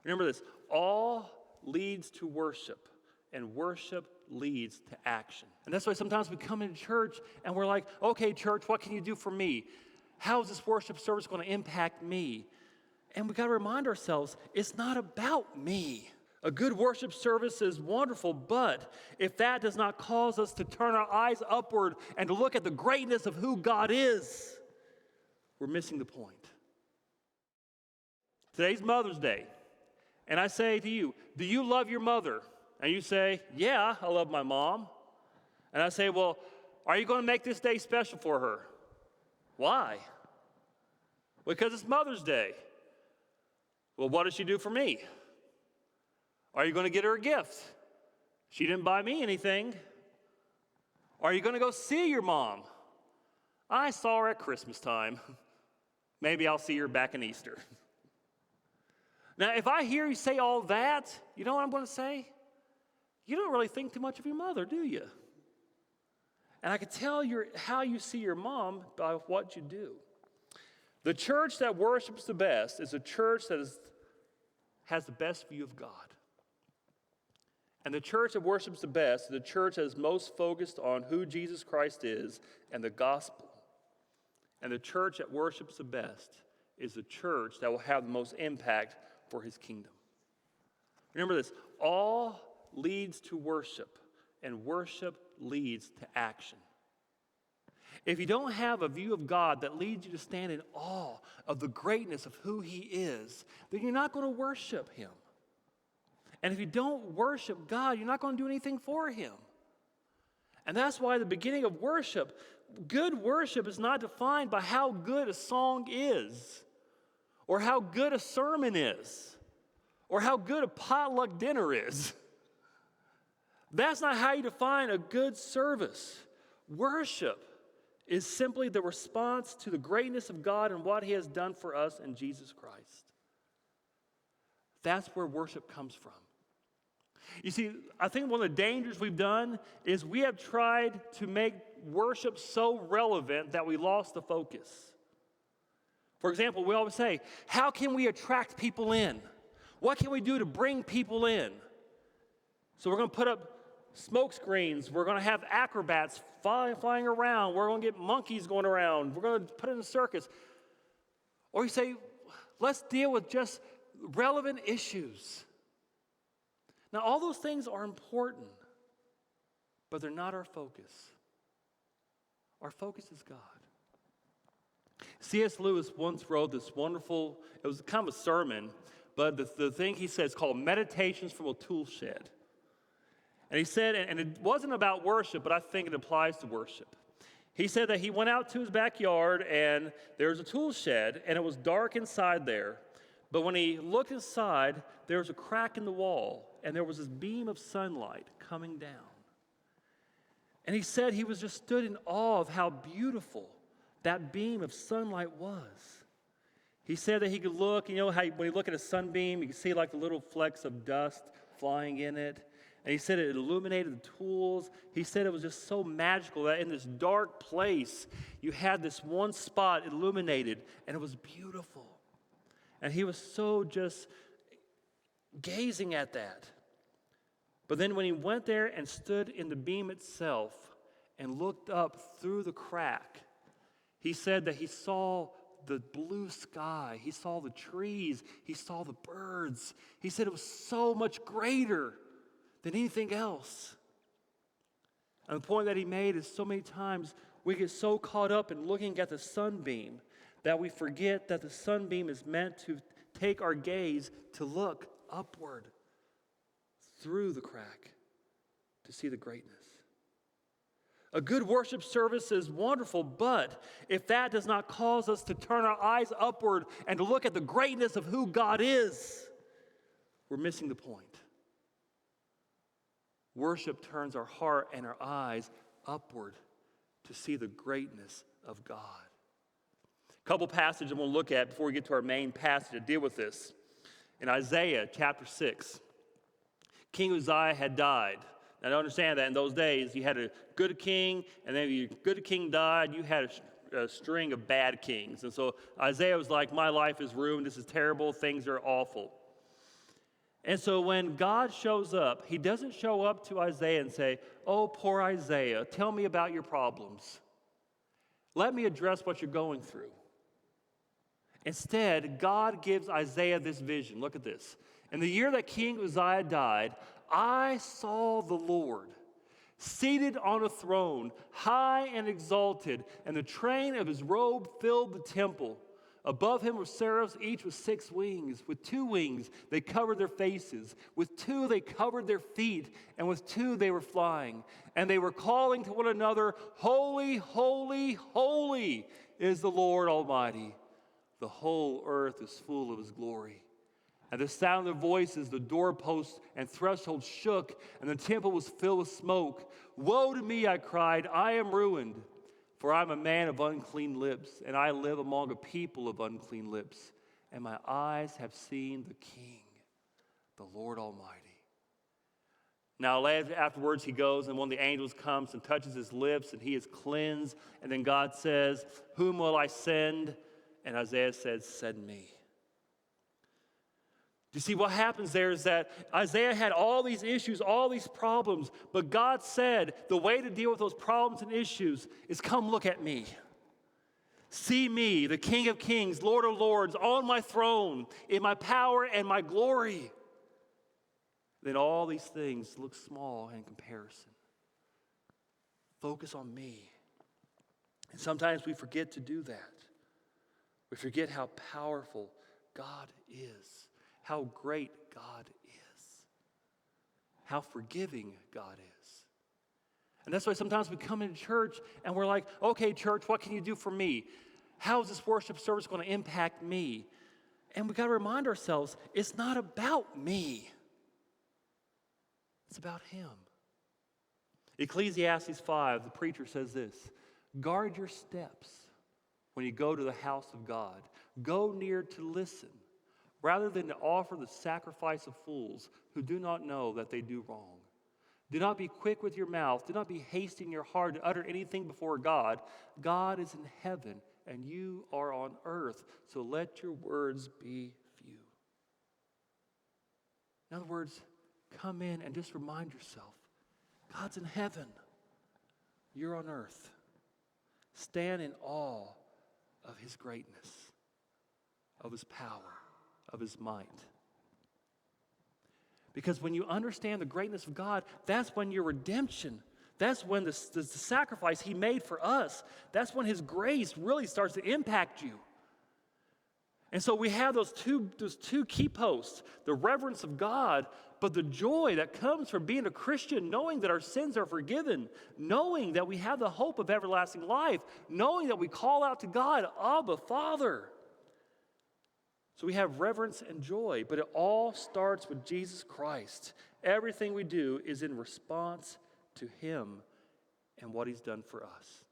Remember this, all leads to worship, and worship leads to action. And that's why sometimes we come into church and we're like, okay, church, what can you do for me? How is this worship service going to impact me? And we got to remind ourselves, it's not about me. A good worship service is wonderful, but if that does not cause us to turn our eyes upward and to look at the greatness of who God is, we're missing the point. Today's Mother's Day, and I say to you, do you love your mother? And you say, yeah, I love my mom. And I say, well, are you going to make this day special for her? Why? Because it's Mother's Day. Well, what does she do for me? Are you going to get her a gift? She didn't buy me anything. Are you going to go see your mom? I saw her at Christmas time. Maybe I'll see her back in Easter. Now, if I hear you say all that, you know what I'm going to say? You don't really think too much of your mother, do you? And I can tell how you see your mom by what you do. The church that worships the best is a church that has the best view of God. And the church that worships the best is the church that is most focused on who Jesus Christ is and the gospel. And the church that worships the best is the church that will have the most impact for his kingdom. Remember this, all leads to worship, and worship leads to action. If you don't have a view of God that leads you to stand in awe of the greatness of who he is, then you're not going to worship him. And if you don't worship God, you're not going to do anything for him. And that's why the beginning of worship, good worship is not defined by how good a song is, or how good a sermon is, or how good a potluck dinner is. That's not how you define a good service. Worship is simply the response to the greatness of God and what he has done for us in Jesus Christ. That's where worship comes from. You see, I think one of the dangers we've done is we have tried to make worship so relevant that we lost the focus. For example, we always say, how can we attract people in? What can we do to bring people in? So we're going to put up smoke screens. We're going to have acrobats flying around. We're going to get monkeys going around. We're going to put in a circus. Or you say, let's deal with just relevant issues. Now, all those things are important, but they're not our focus. Our focus is God. C.S. Lewis once wrote this wonderful, it was kind of a sermon, but the thing he said is called Meditations from a Tool Shed. And he said, and it wasn't about worship, but I think it applies to worship. He said that he went out to his backyard and there was a tool shed and it was dark inside there. But when he looked inside, there was a crack in the wall and there was this beam of sunlight coming down. And he said he was just stood in awe of how beautiful that beam of sunlight was. He said that he could look, you know how when you look at a sunbeam, you can see like the little flecks of dust flying in it. And he said it illuminated the tools. He said it was just so magical that in this dark place, you had this one spot illuminated, and it was beautiful. And he was so just gazing at that. But then when he went there and stood in the beam itself and looked up through the crack, he said that he saw the blue sky, he saw the trees, he saw the birds. He said it was so much greater than anything else. And the point that he made is so many times we get so caught up in looking at the sunbeam that we forget that the sunbeam is meant to take our gaze to look upward through the crack to see the greatness. A good worship service is wonderful, but if that does not cause us to turn our eyes upward and to look at the greatness of who God is, we're missing the point. Worship turns our heart and our eyes upward to see the greatness of God. A couple passages I'm going to look at before we get to our main passage to deal with this. In Isaiah chapter 6, King Uzziah had died. Now, to understand that in those days, you had a good king, and then if your good king died, you had a string of bad kings. And so Isaiah was like, my life is ruined. This is terrible. Things are awful. And so when God shows up, he doesn't show up to Isaiah and say, "Oh, poor Isaiah, tell me about your problems. Let me address what you're going through." Instead, God gives Isaiah this vision. Look at this. In the year that King Uzziah died, I saw the Lord seated on a throne, high and exalted, and the train of his robe filled the temple. Above him were seraphs, each with 6 wings. With 2 wings they covered their faces. With 2 they covered their feet. And with 2 they were flying. And they were calling to one another, "Holy, holy, holy is the Lord Almighty. The whole earth is full of his glory." At the sound of their voices, the doorposts and thresholds shook, and the temple was filled with smoke. "Woe to me," I cried, "I am ruined, for I am a man of unclean lips, and I live among a people of unclean lips, and my eyes have seen the King, the Lord Almighty." Now afterwards he goes, and one of the angels comes and touches his lips, and he is cleansed. And then God says, "Whom will I send?" And Isaiah said, "Send me." You see, what happens there is that Isaiah had all these issues, all these problems, but God said the way to deal with those problems and issues is come look at me. See me, the King of Kings, Lord of Lords, on my throne, in my power and my glory. Then all these things look small in comparison. Focus on me. And sometimes we forget to do that. We forget how powerful God is. How great God is. How forgiving God is. And that's why sometimes we come into church and we're like, "Okay, church, what can you do for me? How is this worship service going to impact me?" And we got to remind ourselves, it's not about me. It's about him. Ecclesiastes 5, the preacher says this, "Guard your steps when you go to the house of God. Go near to listen, rather than to offer the sacrifice of fools who do not know that they do wrong. Do not be quick with your mouth. Do not be hasty in your heart to utter anything before God. God is in heaven, and you are on earth, so let your words be few." In other words, come in and just remind yourself, God's in heaven. You're on earth. Stand in awe of his greatness, of his power, of his might. Because when you understand the greatness of God, that's when your redemption, that's when the sacrifice he made for us, that's when his grace really starts to impact you. And so we have those two key posts, the reverence of God, but the joy that comes from being a Christian, knowing that our sins are forgiven, knowing that we have the hope of everlasting life, knowing that we call out to God, "Abba, Father." So we have reverence and joy, but it all starts with Jesus Christ. Everything we do is in response to him and what he's done for us.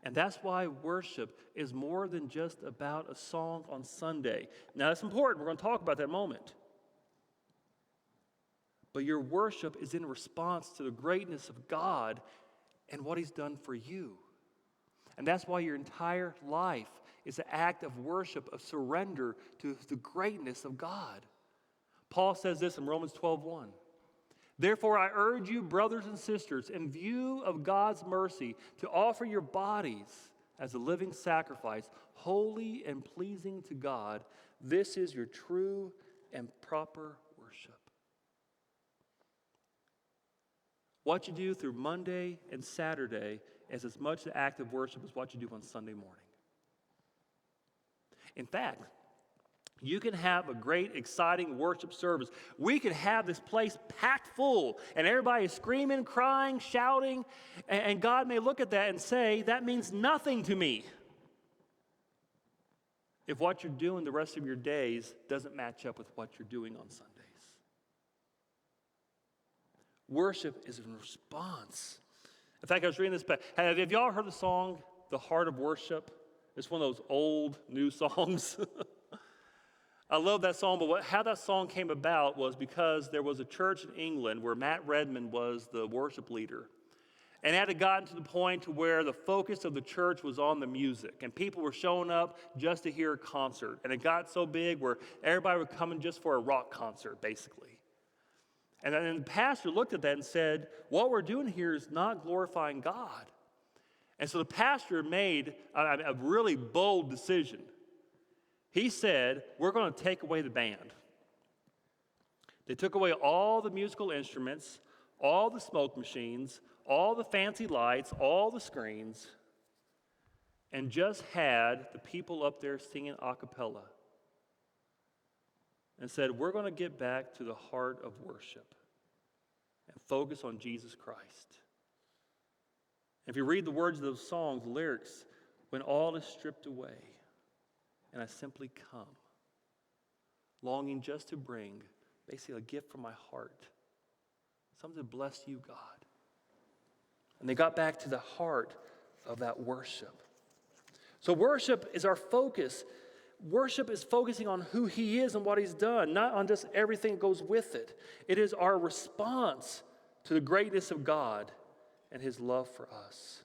And that's why worship is more than just about a song on Sunday. Now, that's important. We're going to talk about that in a moment. But your worship is in response to the greatness of God and what he's done for you. And that's why your entire life is an act of worship, of surrender to the greatness of God. Paul says this in Romans 12:1. "Therefore I urge you, brothers and sisters, in view of God's mercy, to offer your bodies as a living sacrifice, holy and pleasing to God. This is your true and proper worship." What you do through Monday and Saturday is as much an act of worship as what you do on Sunday morning. In fact, you can have a great, exciting worship service. We could have this place packed full, and everybody is screaming, crying, shouting, and God may look at that and say, "That means nothing to me," if what you're doing the rest of your days doesn't match up with what you're doing on Sundays. Worship is in response. In fact, I was reading this, have y'all heard the song, "The Heart of Worship"? It's one of those old, new songs. I love that song, but how that song came about was because there was a church in England where Matt Redman was the worship leader. And it had gotten to the point to where the focus of the church was on the music. And people were showing up just to hear a concert. And it got so big where everybody was coming just for a rock concert, basically. And then the pastor looked at that and said, what we're doing here is not glorifying God. And so the pastor made a really bold decision. He said, we're going to take away the band. They took away all the musical instruments, all the smoke machines, all the fancy lights, all the screens, and just had the people up there singing a cappella. And said, we're going to get back to the heart of worship and focus on Jesus Christ. If you read the words of those songs, the lyrics, when all is stripped away, and I simply come, longing just to bring basically a gift from my heart, something to bless you, God. And they got back to the heart of that worship. So worship is our focus. Worship is focusing on who he is and what he's done, not on just everything that goes with it. It is our response to the greatness of God and his love for us.